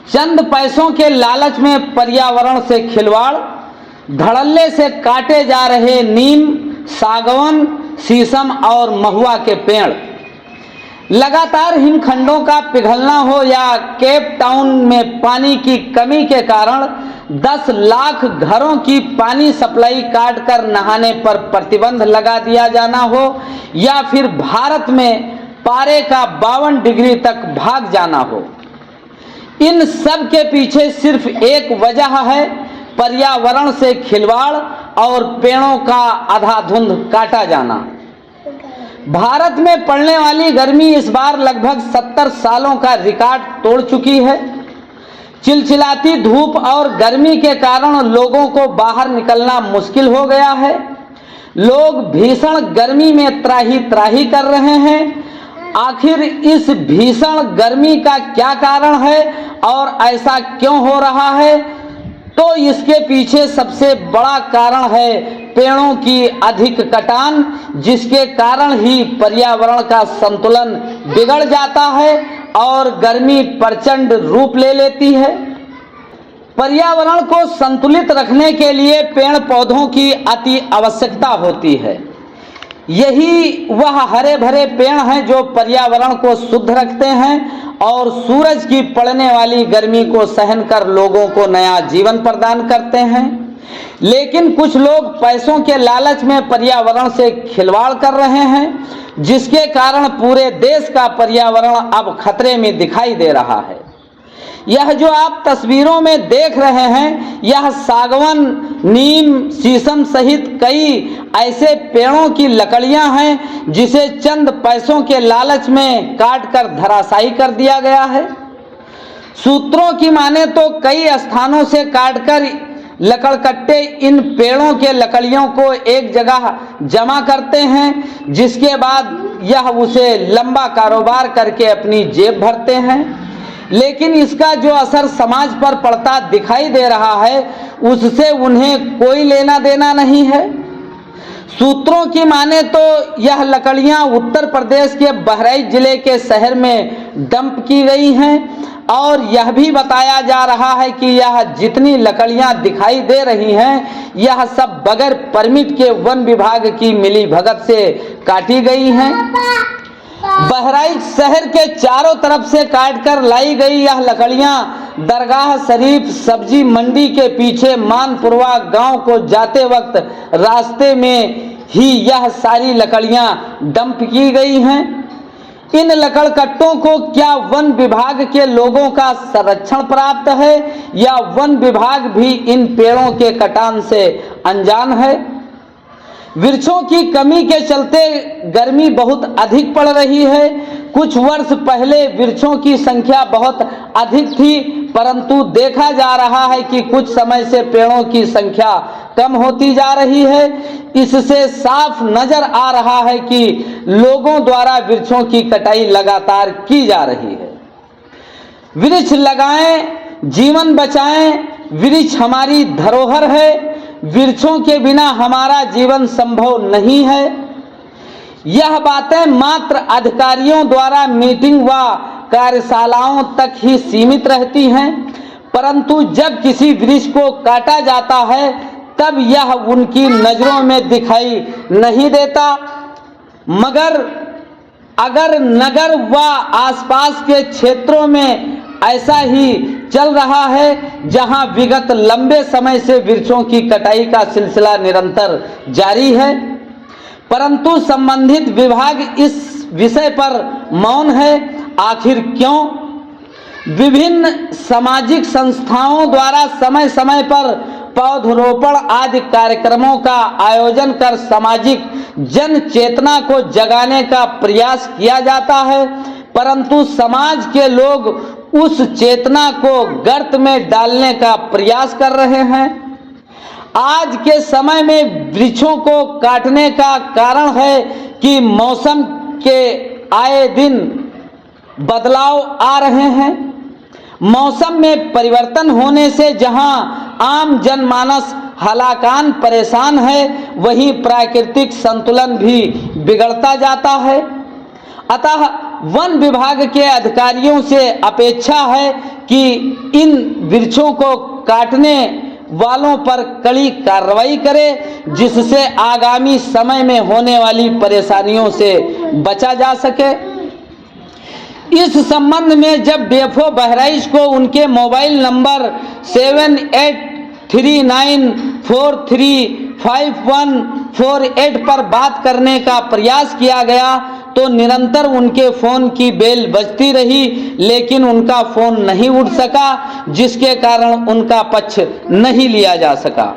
चंद पैसों के लालच में पर्यावरण से खिलवाड़, धड़ल्ले से काटे जा रहे नीम, सागवन, शीशम और महुआ के पेड़, लगातार हिमखंडों का पिघलना हो या केप टाउन में पानी की कमी के कारण 10 लाख घरों की पानी सप्लाई काटकर नहाने पर प्रतिबंध लगा दिया जाना हो, या फिर भारत में पारे का 52 डिग्री तक भाग जाना हो, इन सब के पीछे सिर्फ एक वजह है, पर्यावरण से खिलवाड़ और पेड़ों का अंधाधुंध काटा जाना। भारत में पड़ने वाली गर्मी इस बार लगभग 70 सालों का रिकॉर्ड तोड़ चुकी है। चिलचिलाती धूप और गर्मी के कारण लोगों को बाहर निकलना मुश्किल हो गया है। लोग भीषण गर्मी में त्राही त्राही कर रहे हैं। आखिर इस भीषण गर्मी का क्या कारण है और ऐसा क्यों हो रहा है? तो इसके पीछे सबसे बड़ा कारण है पेड़ों की अधिक कटान, जिसके कारण ही पर्यावरण का संतुलन बिगड़ जाता है और गर्मी प्रचंड रूप ले लेती है। पर्यावरण को संतुलित रखने के लिए पेड़ पौधों की अति आवश्यकता होती है। यही वह हरे भरे पेड़ हैं जो पर्यावरण को शुद्ध रखते हैं और सूरज की पड़ने वाली गर्मी को सहन कर लोगों को नया जीवन प्रदान करते हैं। लेकिन कुछ लोग पैसों के लालच में पर्यावरण से खिलवाड़ कर रहे हैं, जिसके कारण पूरे देश का पर्यावरण अब खतरे में दिखाई दे रहा है। यह जो आप तस्वीरों में देख रहे हैं, यह सागवन, नीम, शीशम सहित कई ऐसे पेड़ों की लकड़ियां हैं जिसे चंद पैसों के लालच में काटकर धराशायी कर दिया गया है। सूत्रों की माने तो कई स्थानों से काटकर लकड़कट्टे इन पेड़ों के लकड़ियों को एक जगह जमा करते हैं, जिसके बाद यह उसे लंबा कारोबार करके अपनी जेब भरते हैं। लेकिन इसका जो असर समाज पर पड़ता दिखाई दे रहा है, उससे उन्हें कोई लेना देना नहीं है। सूत्रों की माने तो यह लकड़ियां उत्तर प्रदेश के बहराइच जिले के शहर में डंप की गई हैं और यह भी बताया जा रहा है कि यह जितनी लकड़ियां दिखाई दे रही हैं, यह सब बगैर परमिट के वन विभाग की मिलीभगत से काटी गई हैं। बहराइच शहर के चारों तरफ से काटकर लाई गई यह लकड़ियां दरगाह शरीफ सब्जी मंडी के पीछे मानपुरवा गांव को जाते वक्त रास्ते में ही यह सारी लकड़ियां डंप की गई हैं। इन लकड़कट्टों को क्या वन विभाग के लोगों का संरक्षण प्राप्त है या वन विभाग भी इन पेड़ों के कटान से अनजान है? वृक्षों की कमी के चलते गर्मी बहुत अधिक पड़ रही है। कुछ वर्ष पहले वृक्षों की संख्या बहुत अधिक थी, परंतु देखा जा रहा है कि कुछ समय से पेड़ों की संख्या कम होती जा रही है। इससे साफ नजर आ रहा है कि लोगों द्वारा वृक्षों की कटाई लगातार की जा रही है। वृक्ष लगाएं, जीवन बचाएं। वृक्ष हमारी धरोहर है। वृक्षों के बिना हमारा जीवन संभव नहीं है। यह बातें मात्र अधिकारियों द्वारा मीटिंग व कार्यशालाओं तक ही सीमित रहती हैं, परंतु जब किसी वृक्ष को काटा जाता है तब यह उनकी नजरों में दिखाई नहीं देता। मगर अगर नगर व आसपास के क्षेत्रों में ऐसा ही चल रहा है, जहां विगत लंबे समय से वृक्षों की कटाई का सिलसिला निरंतर जारी है, परंतु संबंधित विभाग इस विषय पर मौन है। आखिर क्यों? विभिन्न सामाजिक संस्थाओं द्वारा समय समय पर पौधरोपण आदि कार्यक्रमों का आयोजन कर सामाजिक जन चेतना को जगाने का प्रयास किया जाता है, परंतु समाज के लोग उस चेतना को गर्त में डालने का प्रयास कर रहे हैं। आज के समय में वृक्षों को काटने का कारण है कि मौसम के आए दिन बदलाव आ रहे हैं। मौसम में परिवर्तन होने से जहां आम जनमानस हलाकान परेशान है, वहीं प्राकृतिक संतुलन भी बिगड़ता जाता है। अतः वन विभाग के अधिकारियों से अपेक्षा है कि इन वृक्षों को काटने वालों पर कड़ी कार्रवाई करे, जिससे आगामी समय में होने वाली परेशानियों से बचा जा सके। इस संबंध में जब डेफो बहराइच को उनके मोबाइल नंबर 7839435148 पर बात करने का प्रयास किया गया तो निरंतर उनके फ़ोन की बेल बजती रही, लेकिन उनका फ़ोन नहीं उठ सका, जिसके कारण उनका पक्ष नहीं लिया जा सका।